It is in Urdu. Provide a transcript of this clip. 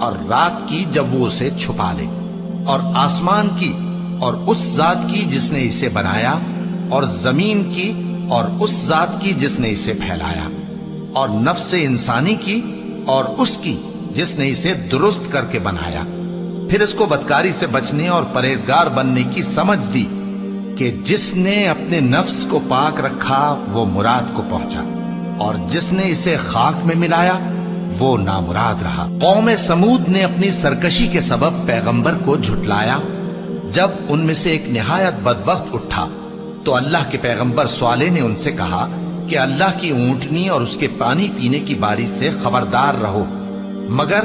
اور رات کی جب وہ اسے چھپا لے، اور آسمان کی اور اس ذات کی جس نے اسے بنایا، اور زمین کی اور اس ذات کی جس نے اسے پھیلایا، اور نفس انسانی کی اور اس کی جس نے اسے درست کر کے بنایا۔ پھر اس کو بدکاری سے بچنے اور پرہیزگار بننے کی سمجھ دی کہ جس نے اپنے نفس کو پاک رکھا وہ مراد کو پہنچا، اور جس نے اسے خاک میں ملایا وہ نامراد رہا۔ قوم سمود نے اپنی سرکشی کے سبب پیغمبر کو جھٹلایا۔ جب ان میں سے ایک نہایت بدبخت اٹھا تو اللہ کے پیغمبر صالح نے ان سے کہا کہ اللہ کی اونٹنی اور اس کے پانی پینے کی باری سے خبردار رہو، مگر